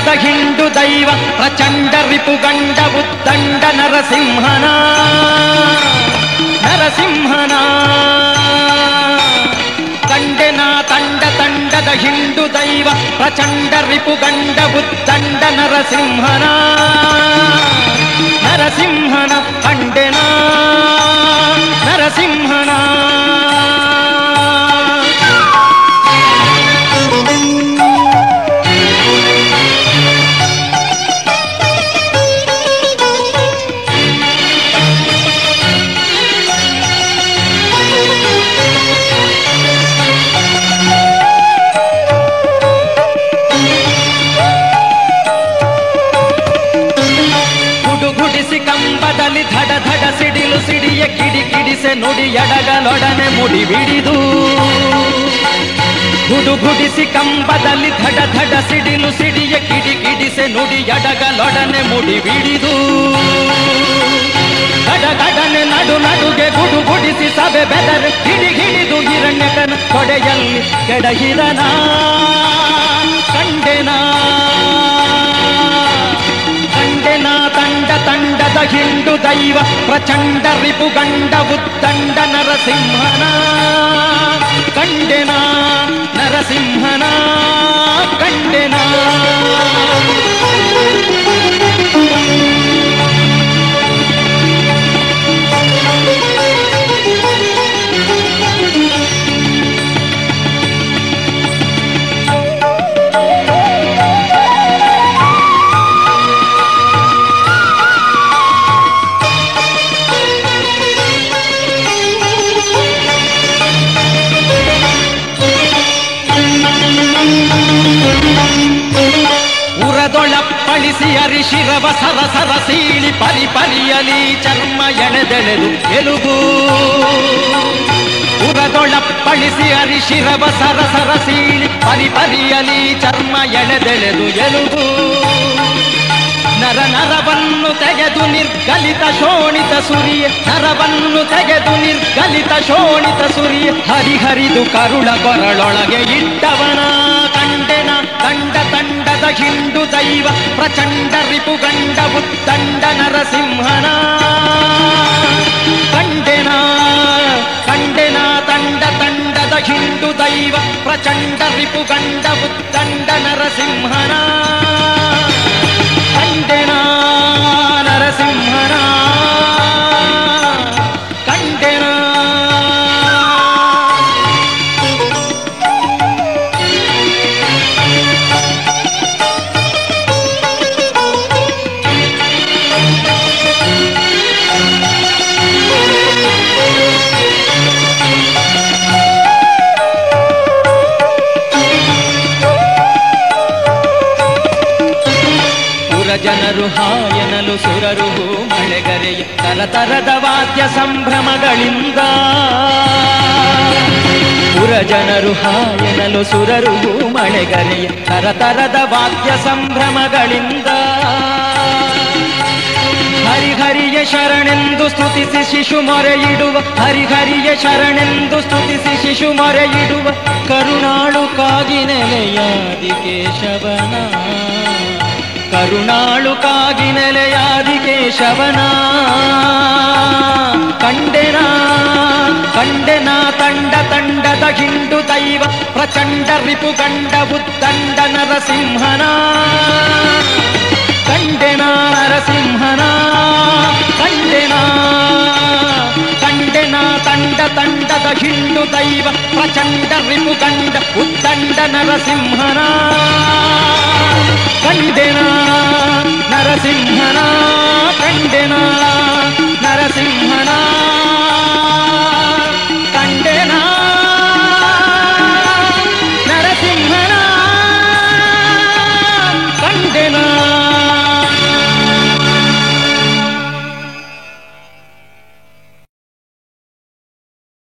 ತಂಡದ ಹಿಂಡು ದೈವ ಪ್ರಚಂಡ ರಿಪುಗಂಡ ಉದ್ದಂಡ ನರಸಿಂಹನ ನರಸಿಂಹನ ಕಂಡೆನ ತಂಡದ ಹಿಂಡು ದೈವ ಪ್ರಚಂಡ ರಿಪುಗಂಡ ಉದ್ದಂಡ ನರಸಿಂಹನ ನರಸಿಂಹನ ಕಂಡೆನ ನರಸಿಂಹನ ಕಂಬದಲ್ಲಿ ಧಡ ಧಡ ಸಿಡಿಲು ಸಿಡಿಯ ಕಿಡಿ ಕಿಡಿಸೆ ನುಡಿ ಎಡಗಲೊಡನೆ ಮುಡಿ ಬಿಡಿದು ಗುಡುಗುಡಿಸಿ ಕಂಬದಲ್ಲಿ ಧಡ ಧಡ ಸಿಡಿಲು ಸಿಡಿಯ ಕಿಡಿ ಕಿಡಿಸೆ ನುಡಿ ಎಡಗಲೊಡನೆ ಮುಡಿ ಬಿಡಿದು ಗಡಗಡನೆ ನಡು ನಡುಗೆ ಗುಡುಗುಡಿಸಿ ಸಭೆ ಬೆದರೆ ಹಿಡಿ ಹಿಡಿದು ಹಿರಣ್ಯಕನ ಕೊಡೆಯಲ್ಲಿ ಕೆಡಹಿರನ ಕಂಡೆನ ತಂಡದ ಹಿಂಡು ದೈವ ಪ್ರಚಂಡ ರಿಪುಗಂಡ ಉದ್ದಂಡ ನರಸಿಂಹನ ಕಂಡೆನ ನರಸಿಂಹನ ಕಂಡೆನ ಉರದೊಳಪ್ಪಳಿಸಿ ಅರಿಶಿರವ ಸರಸರ ಸೀಳಿ ಪರಿ ಪರಿಯಲಿ ಚರ್ಮ ಎಳೆದೆಳೆದು ಎಲುಬು ಉರದೊಳಪ್ಪಳಿಸಿ ಅರಿಶಿರವ ಸರಸರ ಸೀಳಿ ಪರಿ ಪರಿಯಲಿ ಚರ್ಮ ಎಳೆದೆಳೆದು ಎಲುಬು ನರ ನರವನ್ನು ತೆಗೆದು ನಿರ್ಗಲಿತ ಶೋಣಿತ ಸುರಿಯ ನರವನ್ನು ತೆಗೆದು ನಿರ್ಗಲಿತ ಶೋಣಿತ ಸುರಿಯ ಹರಿಹರಿದು ಕರುಳ ಕೊರಳೊಳಗೆ ಇಟ್ಟವನ ಕಂಡೆನ ತಂಡದ ಹಿಂಡು ದೈವ ಪ್ರಚಂಡ ರಿಪುಗಂಡ ಉದ್ದಂಡ ನರಸಿಂಹನ ಕಂಡೆನ ತಂಡದ ಹಿಂಡು ದೈವ ಪ್ರಚಂಡ ರಿಪುಗಂಡ ಉದ್ದಂಡ ನರಸಿಂಹನ ಕಂಡೆನ ನರಸಿಂಹನ ಕಂಡೆನ ಜನರು ಹಾಯನಲು ಸುರರು ಮಳೆಗರೆಯ ತರತರದ ವಾದ್ಯ ಸಂಭ್ರಮಗಳಿಂದ ಪುರಜನರು ಹಾಯನಲು ಸುರರು ಮಳೆಗರೆಯ ತರತರದ ವಾದ್ಯ ಸಂಭ್ರಮಗಳಿಂದ ಹರಿಹರಿಯ ಶರಣೆಂದು ಸ್ತುತಿಸಿ ಶಿಶು ಮೊರೆಯಿಡುವ ಹರಿಹರಿಯ ಶರಣೆಂದು ಸ್ತುತಿಸಿ ಶಿಶು ಮೊರೆಯಿಡುವ ಕರುಣಾಳು ಕಾಗಿ ನೆಲೆಯಾದಿ ಕೇಶವನ ಕರುಣಾಳು ಕಾಗಿ ನೆಲೆಯಾದಿ ಕೇಶವನ ಕಂಡೆನ ತಂಡದ ಹಿಂಡು ದೈವ ಪ್ರಚಂಡ ರಿಪುಗಂಡ ಉದ್ದಂಡ ನರಸಿಂಹನ ಕಂಡೆನ ನರಸಿಂಹನ ಕಂಡೆನ ತಂಡದ ಹಿಂಡು ದೈವ ಪ್ರಚಂಡ ರಿಪುಗಂಡ ಉದ್ದಂಡ ನರಸಿಂಹನ ಕಂಡೆನ ನರಸಿಂಹನ ಕಂಡೆ